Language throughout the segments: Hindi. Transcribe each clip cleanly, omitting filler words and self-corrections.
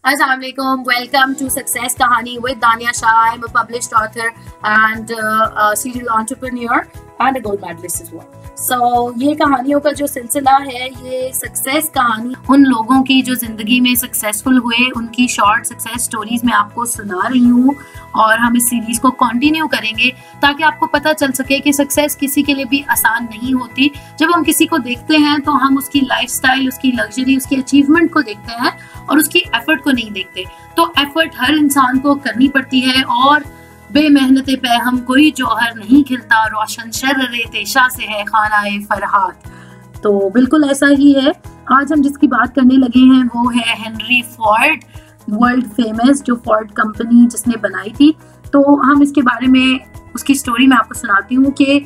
Assalamu alaikum. Welcome to Success Kahani with Dania Shah. I'm a published author and a serial entrepreneur and a gold medalist as well. So ये कहानियों का जो सिलसिला है, ये सक्सेस कहानी उन लोगों की जो जिंदगी में सक्सेसफुल हुए, उनकी शॉर्ट सक्सेस स्टोरीज में आपको सुना रही हूँ और हम इस सीरीज को कंटिन्यू करेंगे ताकि आपको पता चल सके कि सक्सेस किसी के लिए भी आसान नहीं होती। जब हम किसी को देखते हैं तो हम उसकी लाइफस्टाइल, उसकी लग्जरी, उसकी अचीवमेंट को देखते हैं और उसकी एफर्ट को नहीं देखते। तो एफर्ट हर इंसान को करनी पड़ती है और बेमेहनते पे हम कोई जौहर नहीं खिलता, रोशन शर्रे तेशा से है खानाए फरहाद। तो बिल्कुल ऐसा ही है। आज हम जिसकी बात करने लगे हैं वो है हेनरी फोर्ड, वर्ल्ड फेमस जो फोर्ड कंपनी जिसने बनाई थी। तो हम इसके बारे में, उसकी स्टोरी मैं आपको सुनाती हूँ कि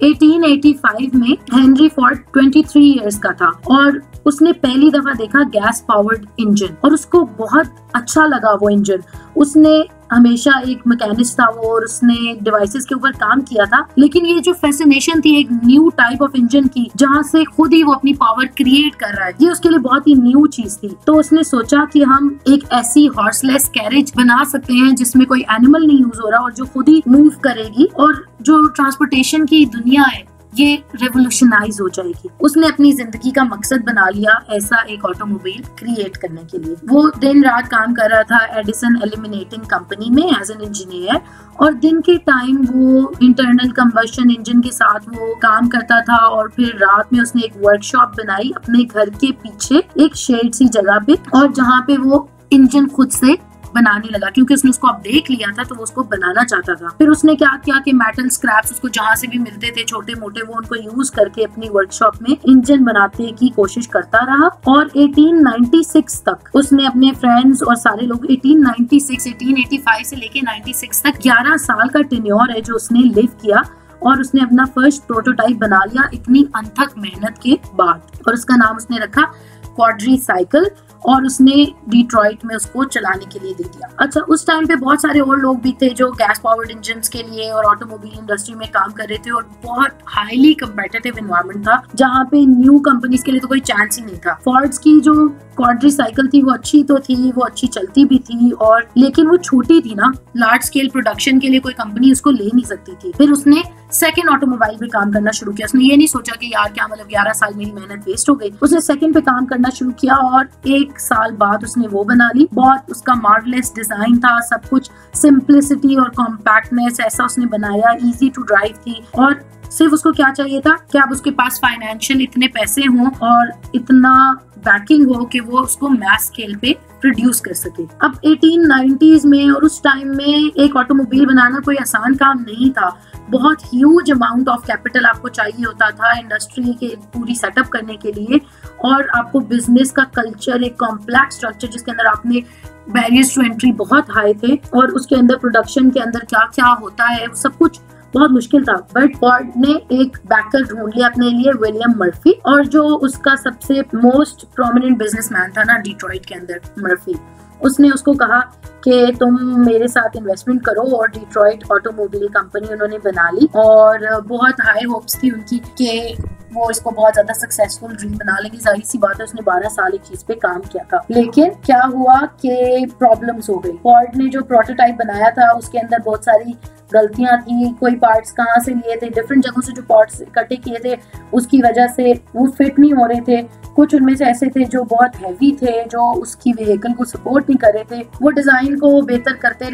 1885 में हेनरी फोर्ड 23 इयर्स का था और उसने पहली दफा देखा गैस पावर्ड इंजन और उसको बहुत अच्छा लगा वो इंजन। उसने हमेशा एक मैकेनिस्ट था वो और उसने डिवाइसेस के ऊपर काम किया था, लेकिन ये जो फैसिनेशन थी एक न्यू टाइप ऑफ इंजन की जहाँ से खुद ही वो अपनी पावर क्रिएट कर रहा है, ये उसके लिए बहुत ही न्यू चीज थी। तो उसने सोचा कि हम एक ऐसी हॉर्सलेस कैरेज बना सकते हैं जिसमें कोई एनिमल नहीं यूज हो रहा और जो खुद ही मूव करेगी और जो ट्रांसपोर्टेशन की दुनिया है ये रेवोल्यूशनाइज हो जाएगी। उसने अपनी जिंदगी का मकसद बना लिया ऐसा एक ऑटोमोबाइल क्रिएट करने के लिए। वो दिन रात काम कर रहा था एडिसन एलिमिनेटिंग कंपनी में एज एन इंजीनियर और दिन के टाइम वो इंटरनल कंबशन इंजन के साथ वो काम करता था और फिर रात में उसने एक वर्कशॉप बनाई अपने घर के पीछे एक शेड सी जगह पे और जहाँ पे वो इंजन खुद से बनाने लगा क्योंकि उसने उसको अब देख लिया था तो वो उसको बनाना चाहता था। फिर उसने क्या किया कि मेटल स्क्रैप्स उसको जहाँ से भी मिलते थे छोटे मोटे वो उनको यूज करके अपनी वर्कशॉप में इंजन बनाने की कोशिश करता रहा और 1896 तक उसने अपने फ्रेंड्स और सारे लोग 1885 से लेके 96 तक 11 साल का टेन्योर है जो उसने लिव किया और उसने अपना फर्स्ट प्रोटोटाइप बना लिया इतनी अनथक मेहनत के बाद और उसका नाम उसने रखा क्वाड्री साइकिल और उसने डिट्रॉइट में उसको चलाने के लिए दे दिया। अच्छा, उस टाइम पे बहुत सारे और लोग भी थे जो गैस पावर्ड इंजन्स के लिए और ऑटोमोबाइल इंडस्ट्री में काम कर रहे थे और बहुत हाईली कंपेटिटिव एनवायरनमेंट था जहाँ पे न्यू कंपनीज के लिए तो कोई चांस ही नहीं था। फोर्ड्स की जो क्वाड्री साइकिल थी वो अच्छी तो थी, वो अच्छी चलती भी थी और लेकिन वो छोटी थी ना, लार्ज स्केल प्रोडक्शन के लिए कोई कंपनी उसको ले नहीं सकती थी। फिर उसने सेकंड ऑटोमोबाइल पे काम करना शुरू किया। उसने ये नहीं सोचा कि यार क्या मतलब 11 साल मेरी मेहनत वेस्ट हो गई। उसने सेकंड पे काम करना शुरू किया और 1 साल बाद उसने वो बना ली। बहुत उसका मार्वलेस डिजाइन था, सब कुछ सिंप्लिसिटी और कॉम्पैक्टनेस ऐसा उसने बनाया, इजी टू ड्राइव थी और सिर्फ उसको क्या चाहिए था कि अब उसके पास फाइनेंशियल इतने पैसे हों और इतना बैकिंग हो कि वो उसको मैस स्केल पे प्रोड्यूस कर सके। अब 1890s में और उस टाइम में एक ऑटोमोबाइल बनाना कोई आसान काम नहीं था। बहुत ह्यूज अमाउंट ऑफ कैपिटल आपको चाहिए होता था इंडस्ट्री के पूरी सेटअप करने के लिए और आपको बिजनेस का कल्चर, एक कॉम्प्लेक्स स्ट्रक्चर जिसके अंदर आपने बैरियर्स टू एंट्री बहुत हाई थे और उसके अंदर प्रोडक्शन के अंदर क्या क्या होता है सब कुछ बहुत मुश्किल था। बट फोर्ड ने एक बैकर ढूंढ लिया अपने लिए, विलियम मर्फी, और जो उसका सबसे मोस्ट प्रोमिनेंट बिजनेसमैन था ना डिट्रॉइट के अंदर, मर्फी, उसने उसको कहा कि तुम मेरे साथ इन्वेस्टमेंट करो और डिट्रॉइट ऑटोमोबाइल कंपनी उन्होंने बना ली और बहुत हाई होप्स थी उनकी कि वो इसको बहुत ज्यादा सक्सेसफुल ड्रीम बना लेगी। जाहिर सी बात है उसने 12 साल एक चीज पे काम किया था, लेकिन क्या हुआ कि प्रॉब्लम्स हो गई। फोर्ड ने जो प्रोटोटाइप बनाया था उसके अंदर बहुत सारी गलतियां थी, कोई पार्ट्स कहाँ से लिए थे, डिफरेंट जगहों से जो पार्ट्स इकट्ठे किए थे उसकी वजह से वो फिट नहीं हो रहे थे। कुछ उनमें से ऐसे थे जो बहुत हैवी थे, जो उसकी व्हीकल को सपोर्ट नहीं कर रहे थे। वो डिजाइन को बेहतर करते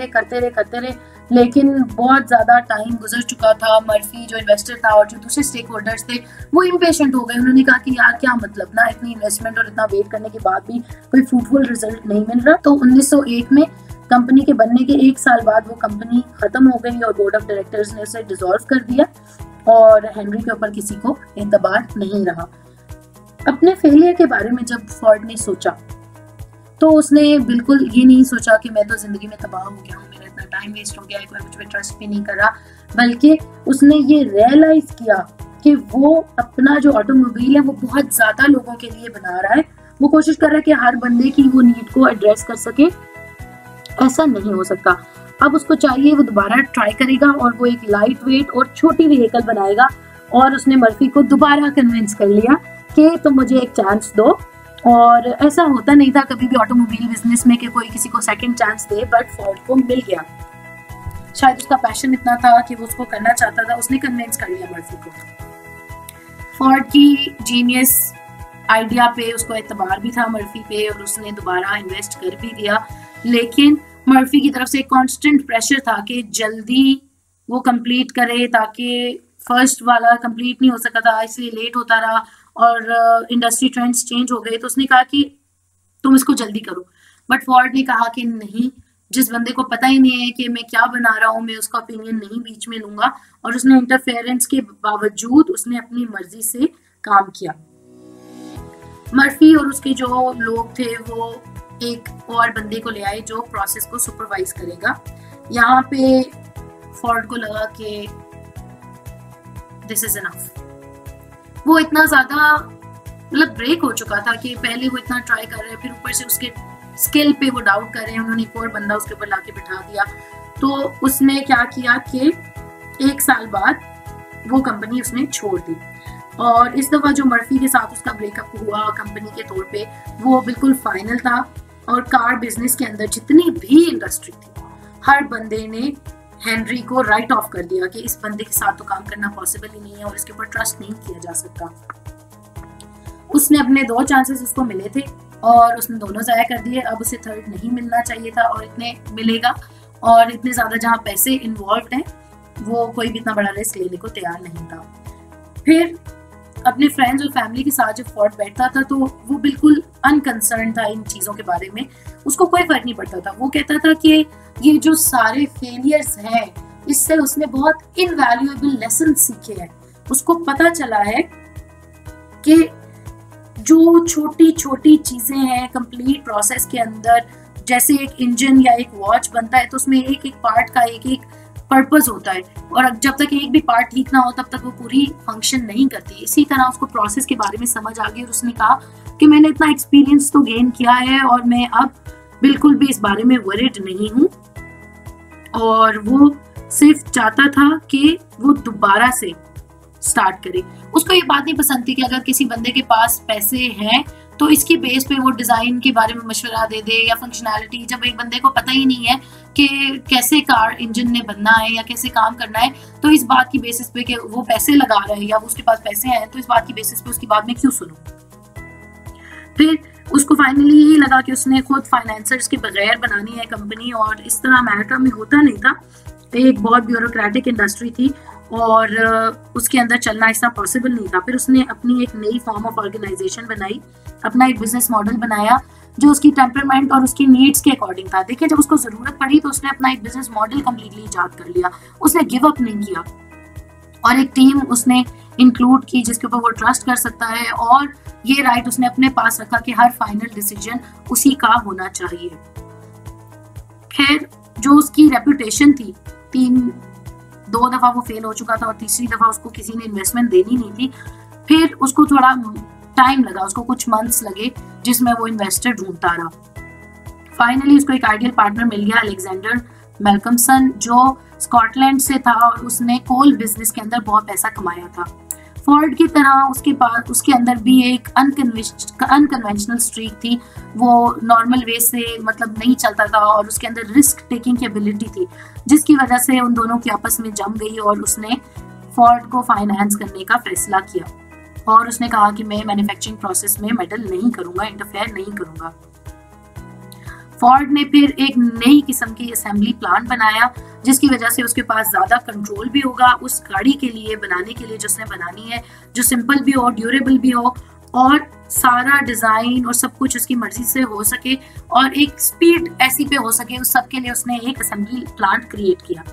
रहे, लेकिन बहुत ज्यादा टाइम गुजर चुका था। मर्फी जो इन्वेस्टर था और जो दूसरे स्टेक होल्डर्स थे वो इम्पेशेंट हो गए। उन्होंने कहा कि यार क्या मतलब ना, इतनी इन्वेस्टमेंट और इतना वेट करने के बाद भी कोई फ्रूटफुल रिजल्ट नहीं मिल रहा। तो 1901 में कंपनी के बनने के 1 साल बाद वो कंपनी खत्म हो गई और बोर्ड ऑफ डायरेक्टर्स ने उसे डिसॉल्व कर दिया और हेनरी के ऊपर किसी को एतबार नहीं रहा। अपने फेलियर के बारे में जब फोर्ड ने सोचा तो उसने बिल्कुल ये नहीं सोचा कि मैं तो जिंदगी में तबाह हो गया हूँ, मेरा इतना टाइम वेस्ट हो गया है, कोई मुझ पर ट्रस्ट भी नहीं कर रहा, बल्कि उसने ये रियलाइज किया कि वो अपना जो ऑटोमोबाइल है वो बहुत ज्यादा लोगों के लिए बना रहा है। वो कोशिश कर रहा है कि हर बंदे की वो नीड को एड्रेस कर सके। ऐसा नहीं हो सकता। अब उसको चाहिए वो दोबारा ट्राई करेगा और वो एक लाइट वेट और छोटी व्हीकल बनाएगा और उसने मर्फी को दोबारा कन्विंस कर लिया कि तुम मुझे एक चांस दो और ऐसा होता नहीं था कभी भी ऑटोमोबाइल बिजनेस में कि कोई किसी को second chance they, but Ford को मिल गया। शायद उसका पैशन इतना था कि वो उसको करना चाहता था, उसने कन्विंस कर लिया मर्फी को। फोर्ड की जीनियस आइडिया पे उसको एतबार भी था मर्फी पे, और उसने दोबारा इन्वेस्ट कर भी दिया, लेकिन मर्फी की तरफ से कांस्टेंट प्रेशर था कि जल्दी वो कंप्लीट करे, ताकि फर्स्ट वाला कंप्लीट नहीं हो सका था, इसलिए लेट होता रहा और इंडस्ट्री ट्रेंड्स चेंज हो गए। तो उसने कहा कि तुम इसको जल्दी करो, बट फोर्ड ने कहा कि नहीं, जिस बंदे को पता ही नहीं है कि मैं क्या बना रहा हूँ, मैं उसका ओपिनियन नहीं बीच में लूंगा। और उसने इंटरफेरेंस के बावजूद उसने अपनी मर्जी से काम किया। मर्फी और उसके जो लोग थे वो एक और बंदे को ले आए जो प्रोसेस को सुपरवाइज करेगा। यहाँ पे फोर्ड को लगा कि दिस इज इनफ। वो इतना ज्यादा मतलब ब्रेक हो चुका था कि पहले वो इतना ट्राई कर रहे हैं, फिर ऊपर से उसके स्किल पे वो डाउट कर रहे हैं। उन्होंने एक और बंदा उसके ऊपर लाके बिठा दिया। तो उसने क्या किया कि 1 साल बाद वो कंपनी उसने छोड़ दी। और इस दफा जो मर्फी के साथ उसका ब्रेकअप हुआ कंपनी के तौर पे, वो बिल्कुल फाइनल था। और कार बिजनेस के अंदर जितनी भी इंडस्ट्री थी, हर बंदे ने हेनरी को राइट ऑफ कर दिया कि इस बंदे के साथ तो काम करना पॉसिबल ही नहीं है और इसके ऊपर ट्रस्ट नहीं किया जा सकता। उसने अपने 2 चांसेस उसको मिले थे और उसने दोनों ज़ाया कर दिए। अब उसे थर्ड नहीं मिलना चाहिए था और इतने मिलेगा, और इतने ज़्यादा जहाँ पैसे इन्वॉल्व हैं वो कोई भी इतना बड़ा रिस्क लेने को तैयार नहीं था। फिर अपने फ्रेंड्स और फैमिली के साथ जब फोर्ड बैठता था तो वो बिल्कुल अनकंसर्न था इन चीज़ों के बारे में, उसको कोई फर्क नहीं पड़ता था। वो कहता था कि ये जो सारे फेलियर्स हैं इससे उसने बहुत इनवैल्यूएबल लेसन सीखे हैं। उसको पता चला है कि जो छोटी छोटी चीजें हैं कंप्लीट प्रोसेस के अंदर, जैसे एक इंजन या एक वॉच बनता है तो उसमें एक एक पार्ट का एक एक पर्पस होता है, और जब तक एक भी पार्ट ठीक ना हो तब तक वो पूरी फंक्शन नहीं करती। इसी तरह उसको प्रोसेस के बारे में समझ आ गई और उसने कहा कि मैंने इतना एक्सपीरियंस तो गेन किया है और मैं अब बिल्कुल भी इस बारे में वरीड नहीं हूँ। और वो सिर्फ चाहता था कि वो दोबारा से स्टार्ट करे। उसको ये बात नहीं पसंद थी कि अगर किसी बंदे के पास पैसे हैं तो इसकी बेस पे वो डिजाइन के बारे में मशवरा दे दे या फंक्शनैलिटी। जब एक बंदे को पता ही नहीं है कि कैसे कार इंजन ने बनना है या कैसे काम करना है, तो इस बात की बेसिस पे कि वो पैसे लगा रहा है या उसके पास पैसे हैं, तो इस बात की बेसिस पे उसकी बात में क्यों सुनूं। फिर उसको फाइनली यही लगा कि उसने खुद फाइनेंसर्स के बगैर बनानी है कंपनी, और इस तरह अमेरिका में होता नहीं था। एक बहुत ब्यूरोक्रेटिक इंडस्ट्री थी और उसके अंदर चलना इतना पॉसिबल नहीं था। फिर उसने अपनी एक नई फॉर्म ऑफ ऑर्गेनाइजेशन बनाई, अपना एक बिजनेस मॉडल बनाया जो उसकी टेम्परामेंट और उसकी नीड्स के अकॉर्डिंग था। देखिए, जब उसको जरूरत पड़ी तो उसने अपना एक बिजनेस मॉडल कंप्लीटली इजाद कर लिया। उसने गिव अप नहीं किया और एक टीम उसने इंक्लूड की जिसके ऊपर वो ट्रस्ट कर सकता है, और ये राइट उसने अपने पास रखा कि हर फाइनल डिसीजन उसी का होना चाहिए। खैर, जो उसकी रेपुटेशन थी, 2 दफा वो फेल हो चुका था और तीसरी दफा उसको किसी ने इन्वेस्टमेंट देनी नहीं थी। फिर उसको थोड़ा टाइम लगा, उसको कुछ मंथ्स लगे जिसमें वो इन्वेस्टर ढूंढता रहा। फाइनली उसको एक आइडियल पार्टनर मिल गया, अलेक्जेंडर मेलकमसन, जो स्कॉटलैंड से था और उसने कोल बिजनेस के अंदर बहुत पैसा कमाया था। फोर्ड की तरह उसके अंदर भी एक अनकन्वेंशनल स्ट्रीक थी। वो नॉर्मल वे से मतलब नहीं चलता था और उसके अंदर रिस्क टेकिंग की एबिलिटी थी, जिसकी वजह से उन दोनों की आपस में जम गई और उसने फोर्ड को फाइनेंस करने का फैसला किया। और उसने कहा कि मैं मैन्युफैक्चरिंग प्रोसेस में मेडल नहीं करूंगा, इंटरफेयर नहीं करूंगा। फोर्ड ने फिर एक नई किस्म की असेंबली प्लांट बनाया जिसकी वजह से उसके पास ज्यादा कंट्रोल भी होगा उस गाड़ी के लिए बनाने के लिए जो उसने बनानी है, जो सिंपल भी हो, ड्यूरेबल भी हो और सारा डिजाइन और सब कुछ उसकी मर्जी से हो सके और एक स्पीड ऐसी पे हो सके। उस सब के लिए उसने एक असेंबली प्लांट क्रिएट किया।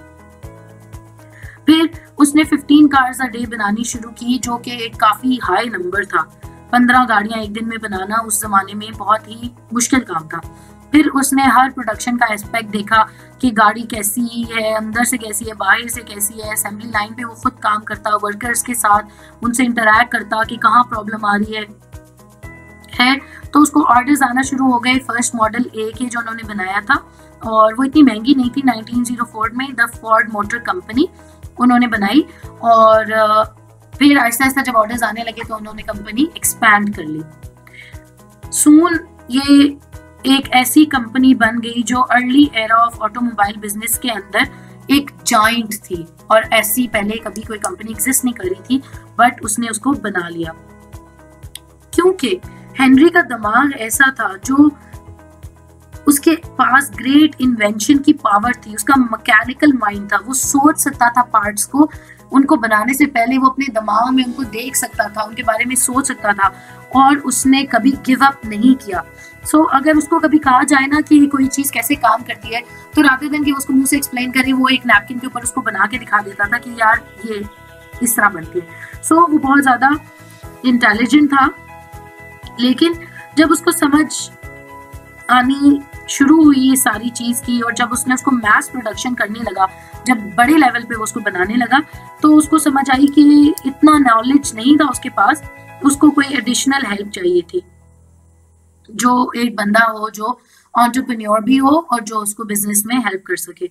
फिर उसने 15 कार्स अ डे बनानी शुरू की, जो कि एक काफी हाई नंबर था। 15 गाड़ियां एक दिन में बनाना उस जमाने में बहुत ही मुश्किल काम था। फिर उसने हर प्रोडक्शन का एस्पेक्ट देखा कि गाड़ी कैसी है, अंदर से कैसी है, बाहर से कैसी है। असेंबली लाइन पे वो खुद काम करता, वर्कर्स के साथ उनसे इंटरैक्ट करता कि कहाँ प्रॉब्लम आ रही है। तो उसको ऑर्डर्स आना शुरू हो गए। फर्स्ट मॉडल ए के जो उन्होंने बनाया था, और वो इतनी महंगी नहीं थी। 1904 में द फोर्ड मोटर कंपनी उन्होंने बनाई, और फिर आहिस्ता आहिस्ता जब ऑर्डर्स आने लगे तो उन्होंने कंपनी एक्सपैंड कर ली। सून ये एक ऐसी कंपनी बन गई जो early era of automobile business के अंदर एक जाइंट थी, और ऐसी पहले कभी कोई कंपनी एग्जिस्ट नहीं कर रही थी, बट उसने उसको बना लिया क्योंकि हेनरी का दिमाग ऐसा था, जो उसके पास ग्रेट इन्वेंशन की पावर थी, उसका मैकेनिकल माइंड था, वो सोच सकता था पार्ट्स को, उनको बनाने से पहले वो अपने दिमाग में उनको देख सकता था, उनके बारे में सोच सकता था, और उसने कभी गिव अप नहीं किया। सो अगर उसको कभी कहा जाए ना कि कोई चीज कैसे काम करती है, तो रादर देन कि उसको मुंह से एक्सप्लेन करे, वो एक नैपकिन के ऊपर उसको बना के दिखा देता था कि यार ये इस तरह बनती है। सो वो बहुत ज्यादा इंटेलिजेंट था, लेकिन जब उसको समझ आनी शुरू हुई ये सारी चीज की, और जब उसने उसको मैस प्रोडक्शन करने लगा, जब बड़े लेवल पे वो उसको बनाने लगा, तो उसको समझ आई कि इतना नॉलेज नहीं था उसके पास, उसको कोई एडिशनल हेल्प चाहिए थी, जो एक बंदा हो जो एंटरप्रेन्योर भी हो और जो उसको बिजनेस में हेल्प कर सके।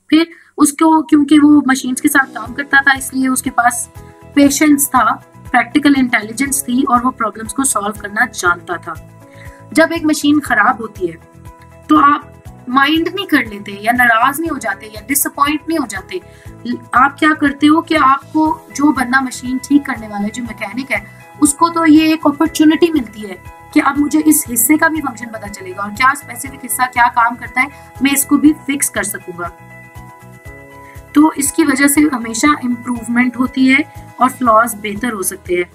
फिर उसको, क्योंकि वो मशीन्स के साथ काम करता था, इसलिए उसके पास पेशेंस था, प्रैक्टिकल इंटेलिजेंस थी, और वो प्रॉब्लम्स को सॉल्व करना जानता था। जब एक मशीन खराब होती है तो आप माइंड नहीं कर लेते, या नाराज नहीं हो जाते, या डिसअपॉइंट नहीं हो जाते। आप क्या करते हो कि आपको जो बंदा मशीन ठीक करने वाला है, जो मैकेनिक है, उसको तो ये एक अपॉर्चुनिटी मिलती है कि अब मुझे इस हिस्से का भी फंक्शन पता चलेगा, और क्या स्पेसिफिक हिस्सा क्या काम करता है, मैं इसको भी फिक्स कर सकूंगा। तो इसकी वजह से हमेशा इम्प्रूवमेंट होती है और फ्लॉज बेहतर हो सकते हैं।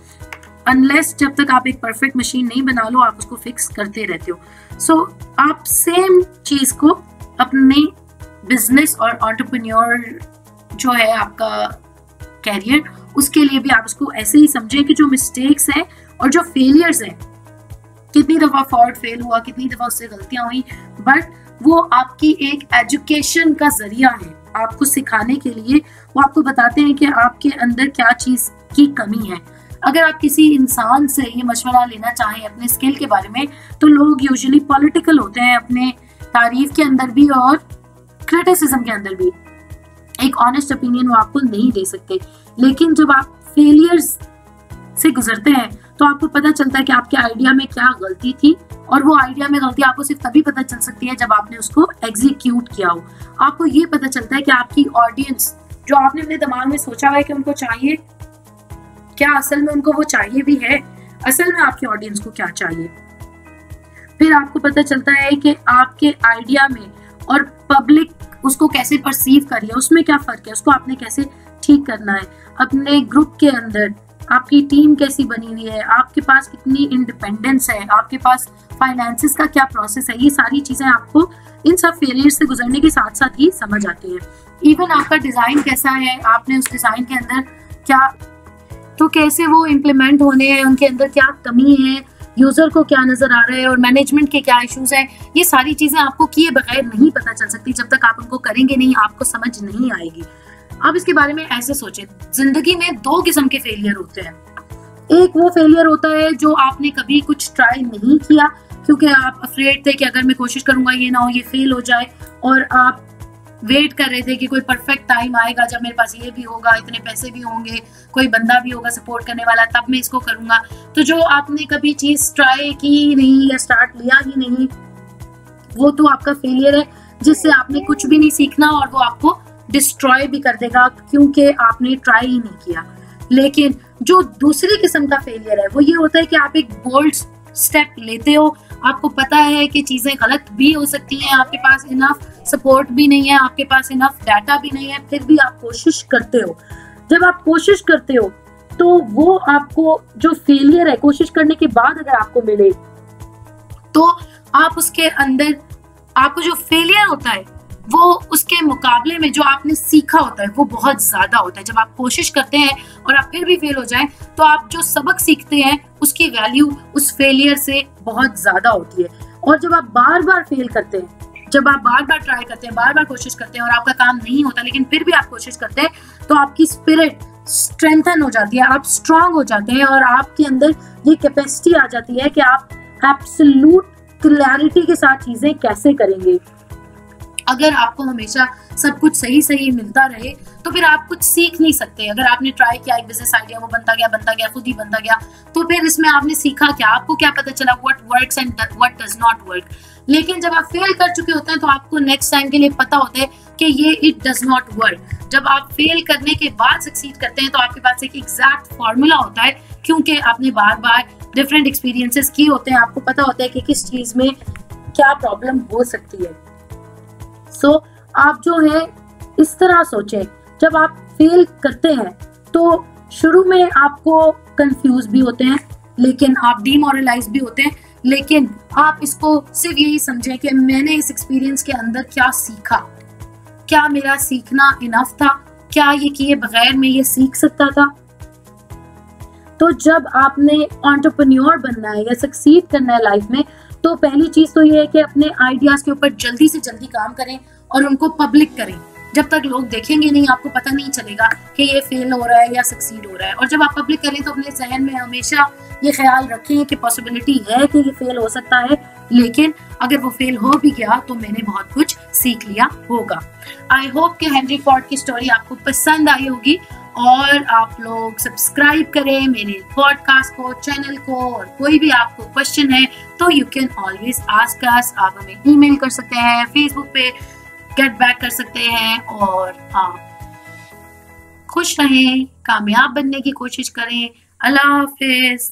अनलेस जब तक आप एक परफेक्ट मशीन नहीं बना लो, आप उसको फिक्स करते रहते हो। सो आप सेम चीज को अपने बिजनेस और एंटरप्रेन्योर जो है आपका कैरियर, उसके लिए भी आप उसको ऐसे ही समझें कि जो मिस्टेक्स हैं और जो फेलियर्स हैं, कितनी दफा फॉर्ड फेल हुआ, कितनी दफा उससे गलतियां हुई, बट वो आपकी एक एजुकेशन का जरिया है, आपको सिखाने के लिए। वो आपको बताते हैं कि आपके अंदर क्या चीज की कमी है। अगर आप किसी इंसान से ये मशवरा लेना चाहें अपने स्किल के बारे में, तो लोग यूजुअली पॉलिटिकल होते हैं, अपने तारीफ के अंदर भी और क्रिटिसिज्म के अंदर भी। एक ऑनेस्ट ओपिनियन वो आपको नहीं दे सकते। लेकिन जब आप फेलियर्स से गुजरते हैं तो आपको पता चलता है कि आपके आइडिया में क्या गलती थी, और वो आइडिया में गलती आपको सिर्फ तभी पता चल सकती है जब आपने उसको एग्जीक्यूट किया हो। आपको ये पता चलता है कि आपकी ऑडियंस, जो आपने अपने दिमाग में सोचा हुआ है कि उनको चाहिए, क्या असल में उनको वो चाहिए भी है, असल में आपकी ऑडियंस को क्या चाहिए। फिर आपको पता चलता है कि आपके आइडिया में और पब्लिक उसको कैसे परसीव कर रही है, उसमें क्या फर्क है, उसको आपने कैसे ठीक करना है। अपने ग्रुप के अंदर आपकी टीम कैसी बनी हुई है, आपके पास कितनी इंडिपेंडेंस है, आपके पास फाइनेंसिस का क्या प्रोसेस है, ये सारी चीजें आपको इन सब फेलियर से गुजरने के साथ साथ ही समझ आती है। इवन आपका डिजाइन कैसा है, आपने उस डिजाइन के अंदर क्या, तो कैसे वो इम्प्लीमेंट होने हैं, उनके अंदर क्या कमी है, यूजर को क्या नजर आ रहा है, और मैनेजमेंट के क्या इश्यूज हैं, ये सारी चीजें आपको किए बगैर नहीं पता चल सकती। जब तक आप उनको करेंगे नहीं, आपको समझ नहीं आएगी। आप इसके बारे में ऐसे सोचें, जिंदगी में दो किस्म के फेलियर होते हैं। एक वो फेलियर होता है जो आपने कभी कुछ ट्राई नहीं किया, क्योंकि आप अफ्रेड थे कि अगर मैं कोशिश करूंगा ये ना हो, ये फेल हो जाए, और आप वेट कर रहे थे कि कोई परफेक्ट टाइम आएगा जब मेरे पास ये भी होगा, इतने पैसे भी होंगे, कोई बंदा भी होगा सपोर्ट करने वाला, तब मैं इसको करूंगा। तो जो आपने कभी चीज ट्राई की नहीं या स्टार्ट लिया ही नहीं, वो तो आपका फेलियर है, जिससे आपने कुछ भी नहीं सीखना, और वो आपको डिस्ट्रॉय भी कर देगा क्योंकि आपने ट्राई ही नहीं किया। लेकिन जो दूसरी किस्म का फेलियर है वो ये होता है कि आप एक बोल्ड स्टेप लेते हो, आपको पता है कि चीजें गलत भी हो सकती हैं, आपके पास इनफ सपोर्ट भी नहीं है, आपके पास इनफ डाटा भी नहीं है, फिर भी आप कोशिश करते हो। जब आप कोशिश करते हो तो वो आपको जो फेलियर है, कोशिश करने के बाद अगर आपको मिले, तो आप उसके अंदर, आपको जो फेलियर होता है वो उसके मुकाबले में जो आपने सीखा होता है वो बहुत ज्यादा होता है। जब आप कोशिश करते हैं और आप फिर भी फेल हो जाएं, तो आप जो सबक सीखते हैं उसकी वैल्यू उस फेलियर से बहुत ज्यादा होती है। और जब आप बार बार फेल करते हैं, जब आप बार बार ट्राई करते हैं, बार बार कोशिश करते हैं और आपका काम नहीं होता, लेकिन फिर भी आप कोशिश करते हैं, तो आपकी स्पिरिट स्ट्रेंथन हो जाती है, आप स्ट्रांग हो जाते हैं, और आपके अंदर ये कैपेसिटी आ जाती है कि आप एब्सोल्यूट क्लैरिटी के साथ चीजें कैसे करेंगे। अगर आपको हमेशा सब कुछ सही सही मिलता रहे तो फिर आप कुछ सीख नहीं सकते। अगर आपने ट्राई किया एक बिजनेस आइडिया, वो बनता गया, खुद ही बनता गया, तो फिर इसमें आपने सीखा क्या? आपको क्या पता चला what works and what does not work. लेकिन जब आप फेल कर चुके होते हैं तो आपको नेक्स्ट टाइम के लिए पता होता है कि ये इट डज नॉट वर्क। जब आप फेल करने के बाद सक्सीड करते हैं तो आपके पास एक एग्जैक्ट फॉर्मूला होता है, क्योंकि आपने बार बार डिफरेंट एक्सपीरियंसेस किए होते हैं, आपको पता होता है कि किस चीज में क्या प्रॉब्लम हो सकती है। सो आप जो है इस तरह सोचें, जब आप फेल करते हैं तो शुरू में आपको कंफ्यूज भी होते हैं, लेकिन आप डीमोरलाइज भी होते हैं, लेकिन आप इसको सिर्फ यही समझें कि मैंने इस एक्सपीरियंस के अंदर क्या सीखा, क्या मेरा सीखना इनफ था, क्या ये किए बगैर मैं ये सीख सकता था। तो जब आपने एंटरप्रेन्योर बनना है या सक्सीड करना है लाइफ में, तो पहली चीज तो ये है कि अपने आइडियाज के ऊपर जल्दी से जल्दी काम करें और उनको पब्लिक करें। जब तक लोग देखेंगे नहीं, आपको पता नहीं चलेगा कि ये फेल हो रहा है या सक्सीड हो रहा है। और जब आप पब्लिक करें तो अपने जहन में हमेशा ये ख्याल रखें कि पॉसिबिलिटी है कि ये फेल हो सकता है, लेकिन अगर वो फेल हो भी गया तो मैंने बहुत कुछ सीख लिया होगा। आई होप कि हेनरी फोर्ड की स्टोरी आपको पसंद आई होगी और आप लोग सब्सक्राइब करें मेरे पॉडकास्ट को, चैनल को, और कोई भी आपको क्वेश्चन है तो you can always ask us. आप हमें ईमेल कर सकते हैं, फेसबुक पे गेट बैक कर सकते हैं, और खुश रहें, कामयाब बनने की कोशिश करें। अल्लाह हाफिज।